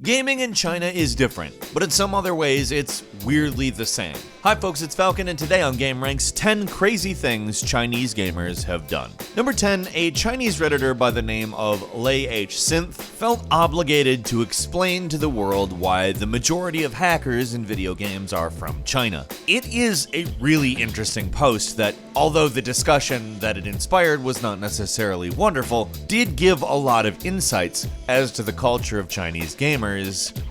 Gaming in China is different, but in some other ways, it's weirdly the same. Hi folks, it's Falcon, and today on gameranx, 10 crazy things Chinese gamers have done. Number 10, a Chinese Redditor by the name of Lei H. Synth felt obligated to explain to the world why the majority of hackers in video games are from China. It is a really interesting post that, although the discussion that it inspired was not necessarily wonderful, did give a lot of insights as to the culture of Chinese gamers.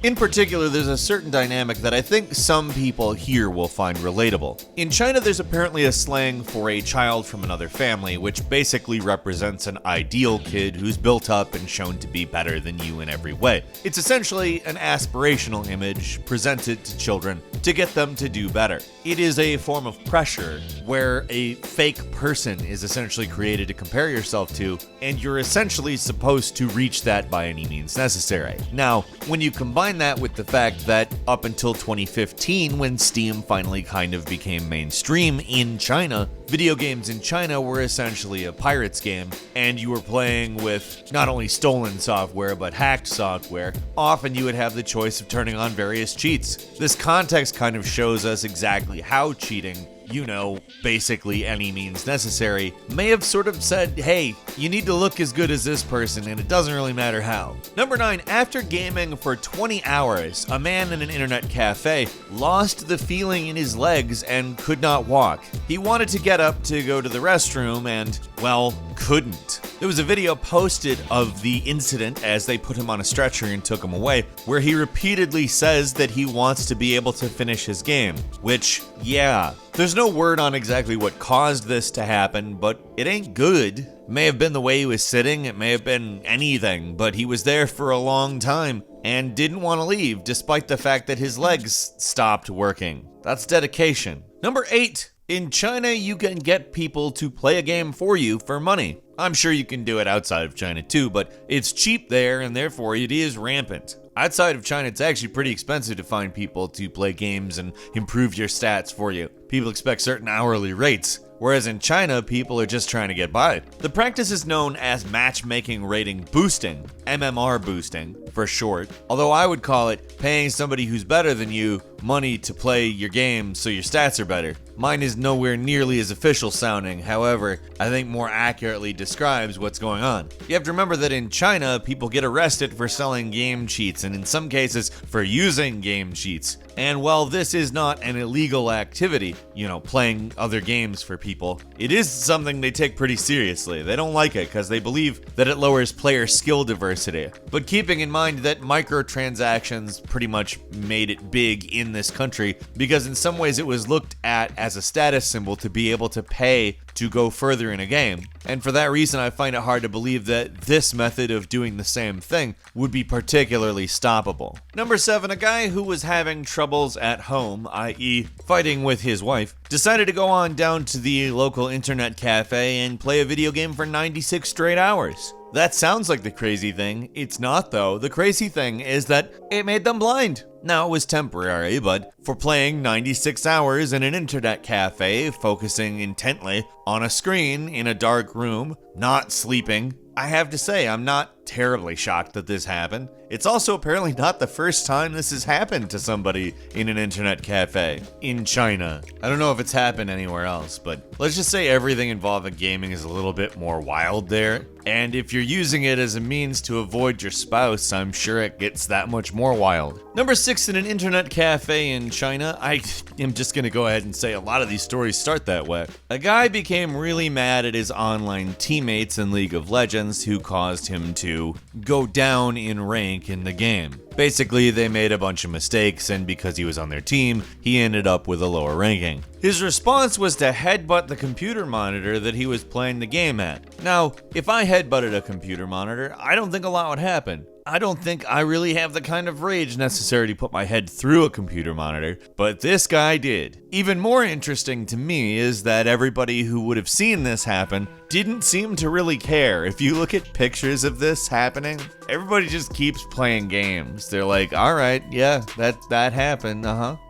In particular, there's a certain dynamic that I think some people here will find relatable. In China, there's apparently a slang for a child from another family, which basically represents an ideal kid who's built up and shown to be better than you in every way. It's essentially an aspirational image presented to children to get them to do better. It is a form of pressure where a fake person is essentially created to compare yourself to, and you're essentially supposed to reach that by any means necessary. Now, when you combine that with the fact that up until 2015, when Steam finally kind of became mainstream in China, video games in China were essentially a pirate's game, and you were playing with not only stolen software, but hacked software. Often you would have the choice of turning on various cheats. This context kind of shows us exactly how cheating, basically any means necessary, may have sort of said, hey, you need to look as good as this person, and it doesn't really matter how. Number 9, after gaming for 20 hours, a man in an internet cafe lost the feeling in his legs and could not walk. He wanted to get up to go to the restroom and, well, couldn't. There was a video posted of the incident as they put him on a stretcher and took him away, where he repeatedly says that he wants to be able to finish his game, which, yeah, there's no word on exactly what caused this to happen, but it ain't good. It may have been the way he was sitting, it may have been anything, but he was there for a long time and didn't want to leave despite the fact that his legs stopped working. That's dedication. Number 8. In China, you can get people to play a game for you for money. I'm sure you can do it outside of China too, but it's cheap there and therefore it is rampant. Outside of China, it's actually pretty expensive to find people to play games and improve your stats for you. People expect certain hourly rates, whereas in China, people are just trying to get by. The practice is known as matchmaking rating boosting, MMR boosting for short, although I would call it paying somebody who's better than you money to play your game so your stats are better. Mine is nowhere nearly as official sounding, however, I think more accurately describes what's going on. You have to remember that in China, people get arrested for selling game cheats, and in some cases, for using game cheats. And while this is not an illegal activity, playing other games for people, it is something they take pretty seriously. They don't like it because they believe that it lowers player skill diversity. But keeping in mind that microtransactions pretty much made it big in this country, because in some ways it was looked at as a status symbol to be able to pay to go further in a game. And for that reason, I find it hard to believe that this method of doing the same thing would be particularly stoppable. Number 7, a guy who was having troubles at home, i.e. fighting with his wife, decided to go on down to the local internet cafe and play a video game for 96 straight hours. That sounds like the crazy thing. It's not though. The crazy thing is that it made them blind. Now, it was temporary, but for playing 96 hours in an internet cafe, focusing intently on a screen in a dark room, not sleeping, I have to say I'm not terribly shocked that this happened. It's also apparently not the first time this has happened to somebody in an internet cafe in China. I don't know if it's happened anywhere else, but let's just say everything involving gaming is a little bit more wild there. And if you're using it as a means to avoid your spouse, I'm sure it gets that much more wild. Number 6, in an internet cafe in China, I am just gonna go ahead and say a lot of these stories start that way. A guy became really mad at his online teammates in League of Legends who caused him to go down in rank in the game. Basically, they made a bunch of mistakes, and because he was on their team, he ended up with a lower ranking. His response was to headbutt the computer monitor that he was playing the game at. Now, if I headbutted a computer monitor, I don't think a lot would happen. I don't think I really have the kind of rage necessary to put my head through a computer monitor, but this guy did. Even more interesting to me is that everybody who would have seen this happen didn't seem to really care. If you look at pictures of this happening, everybody just keeps playing games. They're like, all right, yeah, that happened,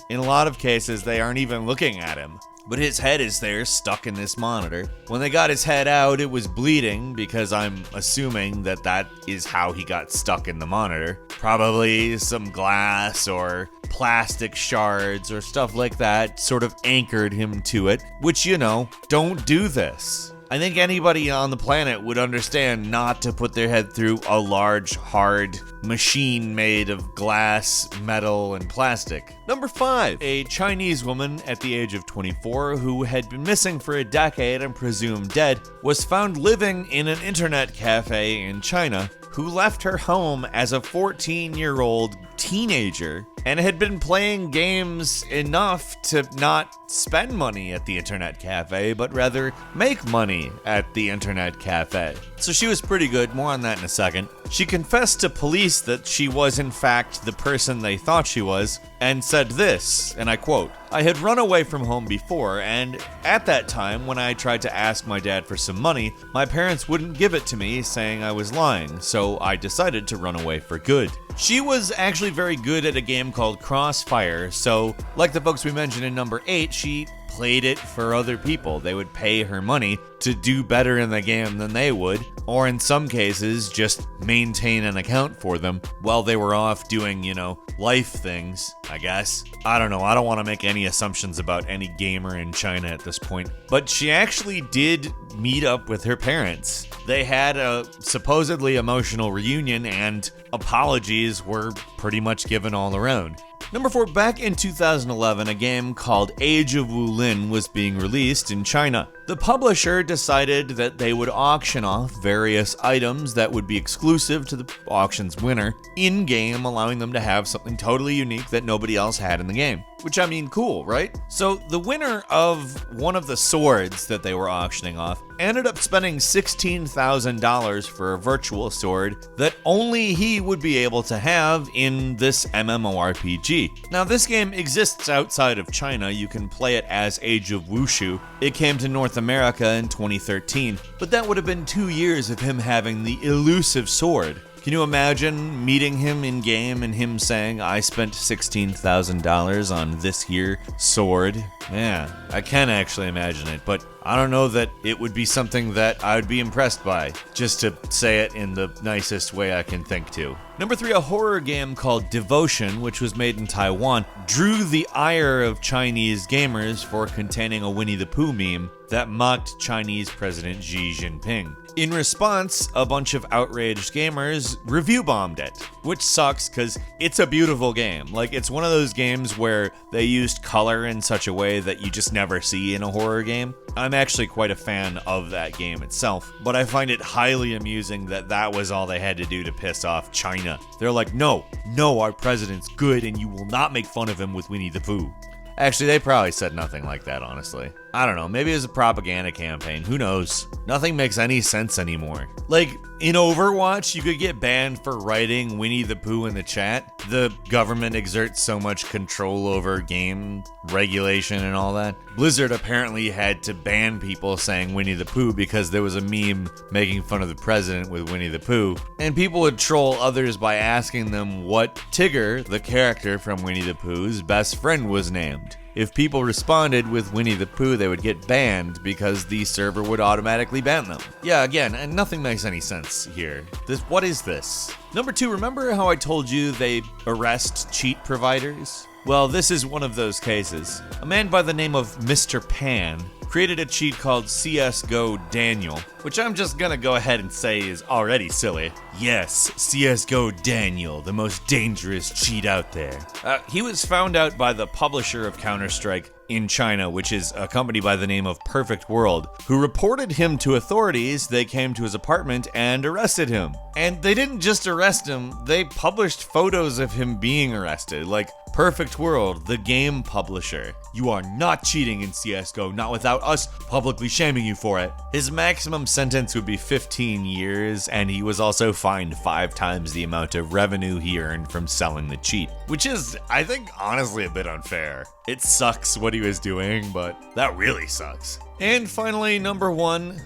In a lot of cases, they aren't even looking at him. but his head is there stuck in this monitor. When they got his head out, it was bleeding because I'm assuming that that is how he got stuck in the monitor. Probably some glass or plastic shards or stuff like that sort of anchored him to it, which, you know, don't do this. I think anybody on the planet would understand not to put their head through a large, hard machine made of glass, metal, and plastic. Number 5. A Chinese woman at the age of 24 who had been missing for a decade and presumed dead was found living in an internet cafe in China, who left her home as a 14-year-old teenager and had been playing games enough to not spend money at the internet cafe, but rather make money at the internet cafe. So she was pretty good, more on that in a second. She confessed to police that she was in fact the person they thought she was, and said this, and I quote, "I had run away from home before, and at that time when I tried to ask my dad for some money, my parents wouldn't give it to me, saying I was lying, so I decided to run away for good." She was actually very good at a game called Crossfire, so like the folks we mentioned in number 8, she played it for other people. They would pay her money to do better in the game than they would, or in some cases, just maintain an account for them while they were off doing, you know, life things, I guess. I don't know, I don't want to make any assumptions about any gamer in China at this point, but she actually did meet up with her parents. They had a supposedly emotional reunion and apologies were pretty much given all around. Number 4, back in 2011, a game called Age of Wulin was being released in China. The publisher decided that they would auction off various items that would be exclusive to the auction's winner in-game, allowing them to have something totally unique that nobody else had in the game. Which, I mean, cool, right? So the winner of one of the swords that they were auctioning off ended up spending $16,000 for a virtual sword that only he would be able to have in this MMORPG. Now, this game exists outside of China. You can play it as Age of Wushu. It came to North America in 2013, but that would have been 2 years of him having the elusive sword. Can you imagine meeting him in game and him saying, "I spent $16,000 on this here sword"? Yeah, I can actually imagine it, but I don't know that it would be something that I would be impressed by, just to say it in the nicest way I can think to. Number 3, a horror game called Devotion, which was made in Taiwan, drew the ire of Chinese gamers for containing a Winnie the Pooh meme that mocked Chinese President Xi Jinping. In response, a bunch of outraged gamers review bombed it, which sucks because it's a beautiful game. Like, it's one of those games where they used color in such a way that you just never see in a horror game. I'm actually quite a fan of that game itself, but I find it highly amusing that that was all they had to do to piss off China. They're like, no, our president's good and you will not make fun of him with Winnie the Pooh. Actually, they probably said nothing like that, honestly. I don't know, maybe it was a propaganda campaign, who knows? Nothing makes any sense anymore. Like, in Overwatch, you could get banned for writing Winnie the Pooh in the chat. The government exerts so much control over game regulation and all that. Blizzard apparently had to ban people saying Winnie the Pooh because there was a meme making fun of the president with Winnie the Pooh. And people would troll others by asking them what Tigger, the character from Winnie the Pooh's best friend, was named. If people responded with Winnie the Pooh, they would get banned because the server would automatically ban them. Yeah, again, and nothing makes any sense here. What is this? Number 2, remember how I told you they arrest cheat providers? Well, this is one of those cases. A man by the name of Mr. Pan created a cheat called CSGO Daniel, which I'm just gonna go ahead and say is already silly. Yes, CSGO Daniel, the most dangerous cheat out there. He was found out by the publisher of Counter-Strike in China, which is a company by the name of Perfect World, who reported him to authorities. They came to his apartment and arrested him. And they didn't just arrest him, they published photos of him being arrested, like Perfect World, the game publisher. You are not cheating in CSGO, not without us publicly shaming you for it. His maximum sentence would be 15 years, and he was also fined 5 times the amount of revenue he earned from selling the cheat, which is, I think, honestly a bit unfair. It sucks what he was doing, but that really sucks. And finally, number one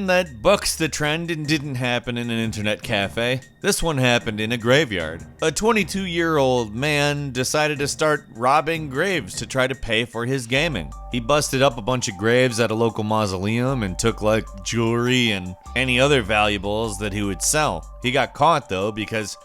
that bucks the trend and didn't happen in an internet cafe. This one happened in a graveyard. A 22-year-old man decided to start robbing graves to try to pay for his gaming. He busted up a bunch of graves at a local mausoleum and took like jewelry and any other valuables that he would sell. He got caught though because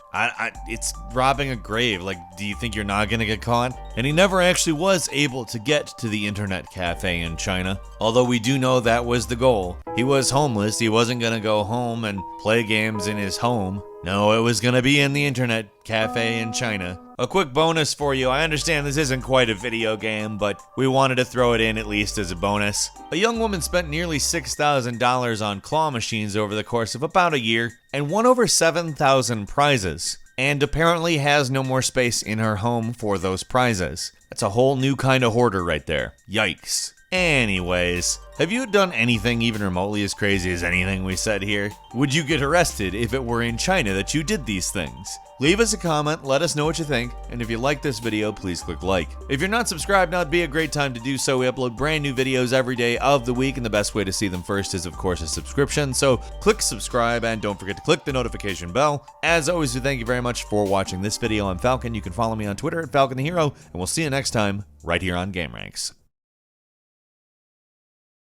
it's robbing a grave. Like, do you think you're not gonna get caught? And he never actually was able to get to the internet cafe in China. Although we do know that was the goal. He was homeless. He wasn't gonna go home and play games in his home. No, it was gonna be in the internet cafe in China. A quick bonus for you. I understand this isn't quite a video game, but we wanted to throw it in at least as a bonus. A young woman spent nearly $6,000 on claw machines over the course of about a year and won over 7,000 prizes. And apparently has no more space in her home for those prizes. That's a whole new kind of hoarder right there. Yikes. Anyways, have you done anything even remotely as crazy as anything we said here? Would you get arrested if it were in China that you did these things? Leave us a comment, let us know what you think, and if you like this video, please click like. If you're not subscribed, now would be a great time to do so. We upload brand new videos every day of the week, and the best way to see them first is, of course, a subscription. So click subscribe, and don't forget to click the notification bell. As always, we thank you very much for watching this video. I'm Falcon. You can follow me on Twitter at Falcon the Hero, and we'll see you next time right here on gameranx.